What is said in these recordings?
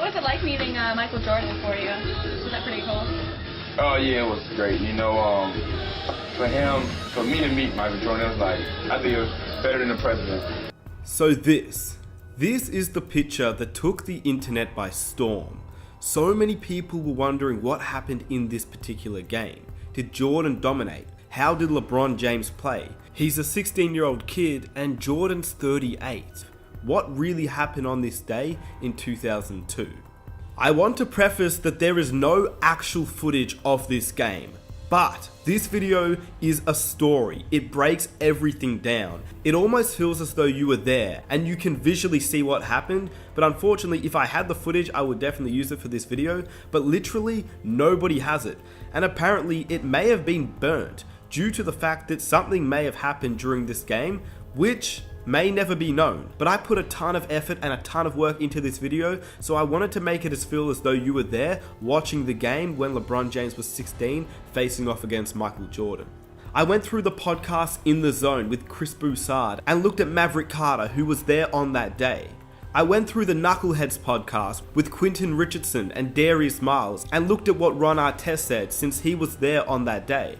was it like meeting Michael Jordan for you? Was that pretty cool? Oh, yeah, it was great. You know, for me to meet Michael Jordan, it was like, I think it was better than the president. So this is the picture that took the internet by storm. So many people were wondering what happened in this particular game. Did Jordan dominate? How did LeBron James play? He's a 16-year-old kid and Jordan's 38. What really happened on this day in 2002? I want to preface that there is no actual footage of this game, but this video is a story. It breaks everything down. It almost feels as though you were there and you can visually see what happened, but unfortunately if I had the footage I would definitely use it for this video, but literally nobody has it. And apparently it may have been burnt due to the fact that something may have happened during this game, which may never be known. But I put a ton of effort and a ton of work into this video, so I wanted to make it feel as though you were there watching the game when LeBron James was 16 facing off against Michael Jordan. I went through the podcast In the Zone with Chris Broussard and looked at Maverick Carter, who was there on that day. I went through the Knuckleheads podcast with Quentin Richardson and Darius Miles and looked at what Ron Artest said since he was there on that day.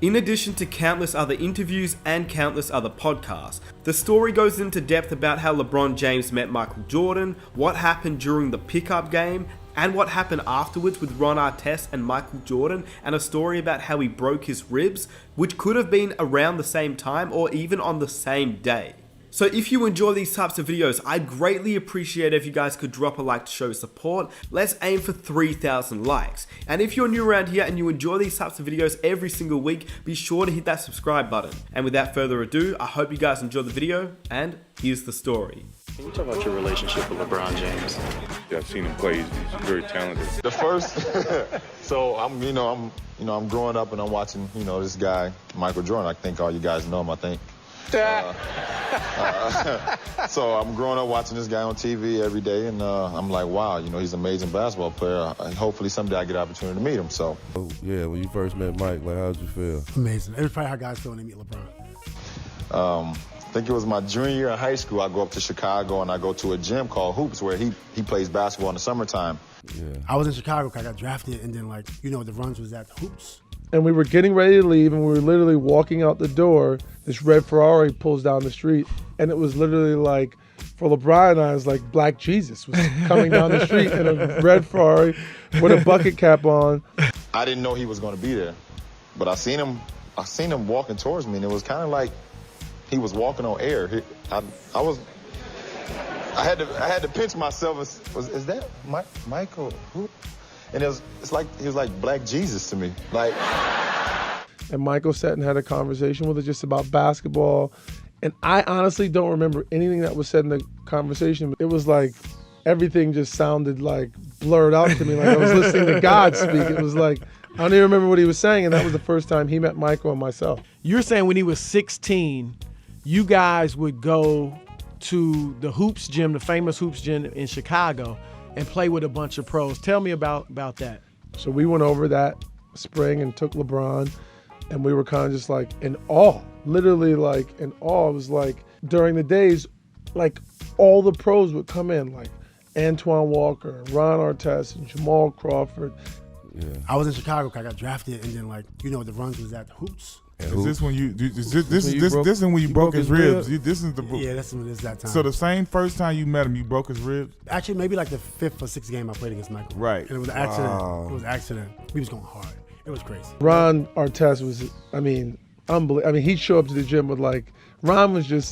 In addition to countless other interviews and countless other podcasts, the story goes into depth about how LeBron James met Michael Jordan, what happened during the pickup game, and what happened afterwards with Ron Artest and Michael Jordan, and a story about how he broke his ribs, which could have been around the same time or even on the same day. So if you enjoy these types of videos, I'd greatly appreciate if you guys could drop a like to show support. Let's aim for 3,000 likes. And if you're new around here and you enjoy these types of videos every single week, be sure to hit that subscribe button. And without further ado, I hope you guys enjoyed the video, and here's the story. Can you talk about your relationship with LeBron James? Yeah, I've seen him play. He's very talented. The first, so I'm growing up and I'm watching, this guy, Michael Jordan. I think all you guys know him, I think. So I'm growing up watching this guy on TV every day, and I'm like, wow, he's an amazing basketball player, and hopefully someday I get an opportunity to meet him. So, yeah, when you first met Mike, like, how did you feel? Amazing. It was probably how guys feel when they meet LeBron. I think it was my junior year in high school. I go up to Chicago and I go to a gym called Hoops where he plays basketball in the summertime. Yeah. I was in Chicago because I got drafted, and then the runs was at Hoops. And we were getting ready to leave, and we were literally walking out the door. This red Ferrari pulls down the street, and it was literally like, for LeBron and I, it was like Black Jesus was coming down the street in a red Ferrari with a bucket cap on. I didn't know he was going to be there, but I seen him walking towards me, and it was kind of like he was walking on air. I had to pinch myself. Is that Michael? Who? And it's like he was like Black Jesus to me. Like. And Michael sat and had a conversation with us just about basketball. And I honestly don't remember anything that was said in the conversation. It was like everything just sounded like blurred out to me, like I was listening to God speak. It was like, I don't even remember what he was saying, and that was the first time he met Michael and myself. You're saying when he was 16, you guys would go to the Hoops gym, the famous Hoops gym in Chicago, and play with a bunch of pros. Tell me about that. So we went over that spring and took LeBron, and we were kind of just like in awe, literally like in awe. It was like during the days, like all the pros would come in, like Antoine Walker, Ron Artest, and Jamal Crawford. Yeah. I was in Chicago because I got drafted, and then the runs was at Hoops. Is this when this is when you broke his ribs? This is the Yeah, that's that time. So the same first time you met him, you broke his ribs? Actually, maybe like the 5th or 6th game I played against Michael. Right. And it was an accident. It was an accident. He was going hard. It was crazy. Ron Artest was, unbelievable. He'd show up to the gym with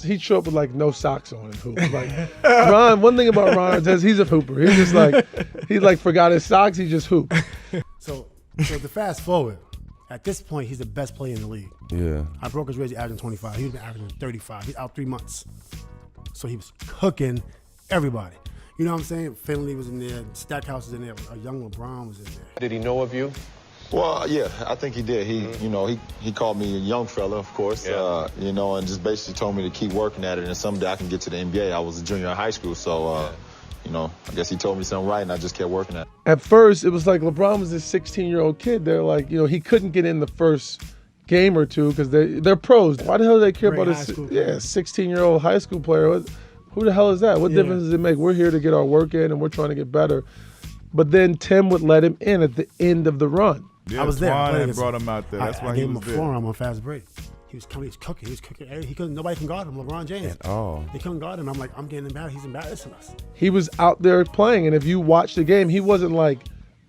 he'd show up with like no socks on and hoop. Like Ron, one thing about Ron Artest, he's a hooper. He's just like, he forgot his socks, he just hooped. So to fast forward, at this point, he's the best player in the league. Yeah. I broke his ribs averaging 25. He was averaging 35. He's out 3 months. So he was cooking everybody. You know what I'm saying? Finley was in there. Stackhouse was in there. A young LeBron was in there. Did he know of you? Well, yeah, I think he did. He called me a young fella, of course, Yeah. and just basically told me to keep working at it, and someday I can get to the NBA. I was a junior in high school, so, I guess he told me something right, and I just kept working at it. At first, it was like LeBron was this 16-year-old kid. They're like, he couldn't get in the first game or two because they're pros. Why the hell do they care about a 16-year-old high school player? Who the hell is that? What difference does it make? We're here to get our work in and we're trying to get better. But then Tim would let him in at the end of the run. Yeah, I was there. Twan had brought him out there. That's why I he gave him was a there. forearm on fast break. He was cooking. He couldn't. Nobody can guard him. LeBron James. At all. They couldn't guard him. I'm like, I'm getting embarrassed. He's embarrassing us. He was out there playing, and if you watch the game, he wasn't like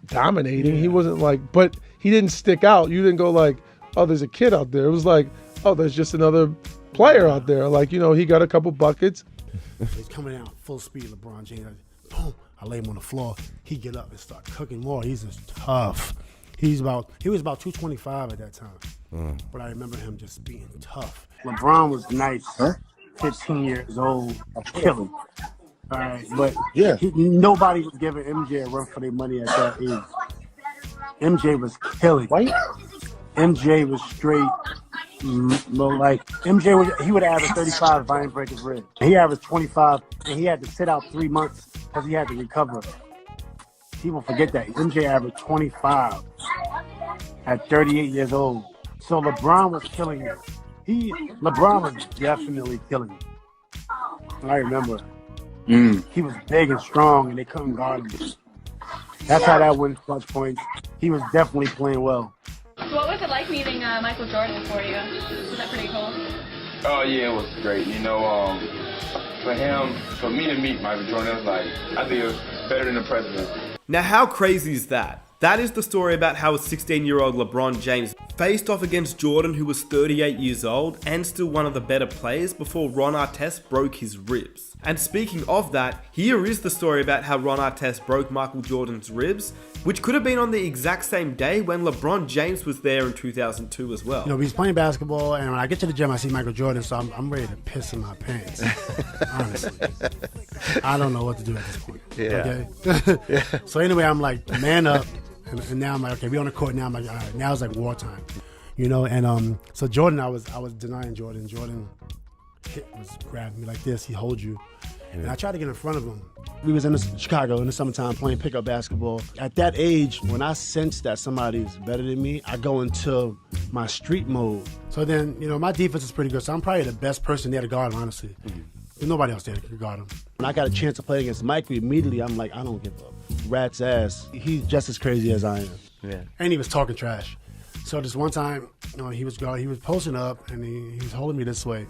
dominating. He wasn't like, but he didn't stick out. You didn't go like, oh, there's a kid out there. It was like, oh, there's just another player out there. Like, you know, he got a couple buckets. He's coming out full speed, LeBron James. Boom. I lay him on the floor. He get up and start cooking more. He's just tough. He was about 225 at that time. But I remember him just being tough. LeBron was nice, 15 years old, killing. All right, but nobody was giving MJ a run for their money at that age. MJ was killing. MJ was straight. Like MJ he would average 35 if I didn't break his rib. He averaged 25, and he had to sit out 3 months because he had to recover. People forget that MJ averaged 25 at 38 years old. So LeBron was killing him. LeBron was definitely killing him. I remember. He was big and strong, and they couldn't guard him. That's how that wins clutch points. He was definitely playing well. So what was it like meeting Michael Jordan for you? Was that pretty cool? Oh yeah, it was great. You know, for me to meet Michael Jordan, it was like, I think it was better than the president. Now, how crazy is that? That is the story about how a 16-year-old LeBron James faced off against Jordan, who was 38 years old and still one of the better players, before Ron Artest broke his ribs. And speaking of that, here is the story about how Ron Artest broke Michael Jordan's ribs, which could have been on the exact same day when LeBron James was there in 2002 as well. You know, he's playing basketball, and when I get to the gym, I see Michael Jordan, so I'm ready to piss in my pants. Honestly. I don't know what to do at this point. Okay? So anyway, I'm like, man up. And now I'm like, okay, we on the court now. I'm like, all right, now it's like wartime, you know. And so Jordan, I was denying Jordan. Jordan was grabbing me like this. He holds you, and I tried to get in front of him. We was in Chicago in the summertime playing pickup basketball. At that age, when I sense that somebody's better than me, I go into my street mode. So then, you know, my defense is pretty good. So I'm probably the best person there to guard him, honestly. There's nobody else there that can guard him. When I got a chance to play against Michael, immediately I'm like, I don't give a rat's ass. He's just as crazy as I am. Yeah. And he was talking trash. So this one time, you know, he was posting up and he was holding me this way.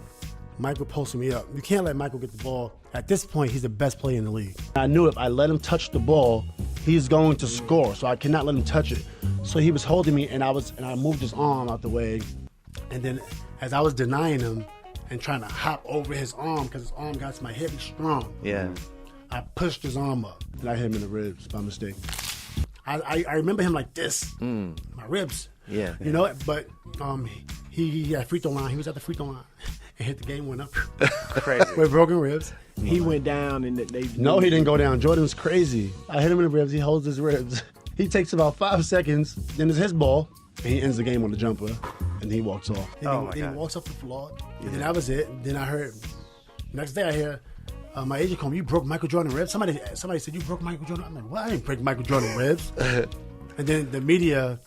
Michael posted me up. You can't let Michael get the ball. At this point, he's the best player in the league. I knew if I let him touch the ball, he's going to score. So I cannot let him touch it. So he was holding me, and I moved his arm out the way. And then as I was denying him and trying to hop over his arm because his arm got to my hip, he's strong. Yeah. I pushed his arm up, and I hit him in the ribs by mistake. I remember him like this, my ribs. Yeah. You know, but he had free throw line. He was at the free throw line and hit the game winner. Crazy. With broken ribs. He went down and they. No, he didn't go down. Jordan's crazy. I hit him in the ribs. He holds his ribs. He takes about 5 seconds. Then it's his ball, and he ends the game on the jumper, and he walks off. Then he walks off the floor. Yeah. And then that was it. Then I heard. Next day I hear. My agent called me, you broke Michael Jordan ribs? Somebody said, you broke Michael Jordan? I'm like, what? I didn't break Michael Jordan ribs. And then the media,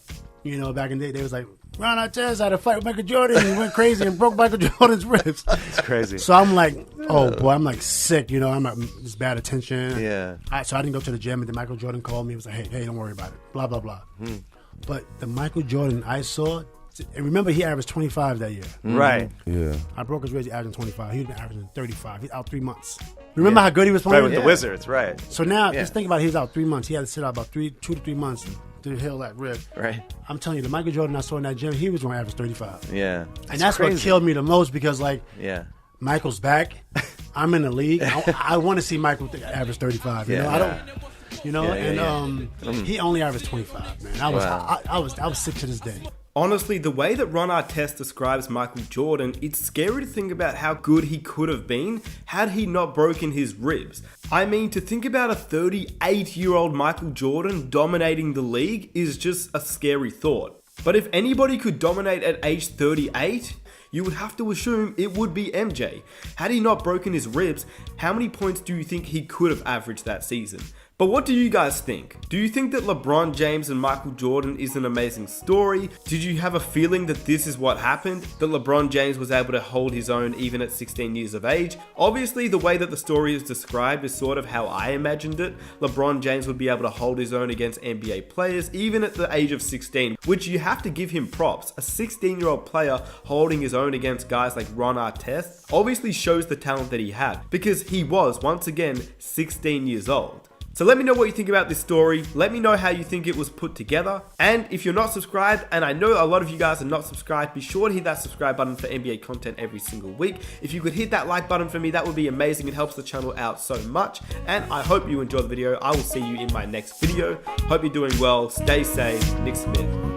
you know, back in the day, they was like, Ron Artest had a fight with Michael Jordan. And he went crazy and broke Michael Jordan's ribs. It's crazy. So I'm like, oh, boy, I'm like sick, you know. I'm like, it's bad attention. Yeah. So I didn't go to the gym. And then Michael Jordan called me. He was like, hey, don't worry about it. Blah, blah, blah. But the Michael Jordan I saw, and remember, he averaged 25 that year. Right. Yeah. I broke his ribs, he averaged 25. He'd been averaging 35. He's out 3 months. Remember how good he was playing? Right, with the Wizards, right. So now, just think about it. He was out 3 months. He had to sit out about 2 to 3 months to heal that rib. Right. I'm telling you, the Michael Jordan I saw in that gym, he was going to average 35. Yeah. And that's crazy. What killed me the most because, like, Michael's back. I'm in the league. I want to see Michael average 35. You know, I don't. You know, he only averaged 25. Man, I was sick to this day. Honestly, the way that Ron Artest describes Michael Jordan, it's scary to think about how good he could have been had he not broken his ribs. I mean, to think about a 38-year-old Michael Jordan dominating the league is just a scary thought. But if anybody could dominate at age 38, you would have to assume it would be MJ. Had he not broken his ribs, how many points do you think he could have averaged that season? But what do you guys think? Do you think that LeBron James and Michael Jordan is an amazing story? Did you have a feeling that this is what happened? That LeBron James was able to hold his own even at 16 years of age? Obviously, the way that the story is described is sort of how I imagined it. LeBron James would be able to hold his own against NBA players even at the age of 16, which you have to give him props. A 16-year-old player holding his own against guys like Ron Artest obviously shows the talent that he had, because he was, once again, 16 years old. So let me know what you think about this story. Let me know how you think it was put together. And if you're not subscribed, and I know a lot of you guys are not subscribed, be sure to hit that subscribe button for NBA content every single week. If you could hit that like button for me, that would be amazing. It helps the channel out so much. And I hope you enjoyed the video. I will see you in my next video. Hope you're doing well. Stay safe. Nick Smith.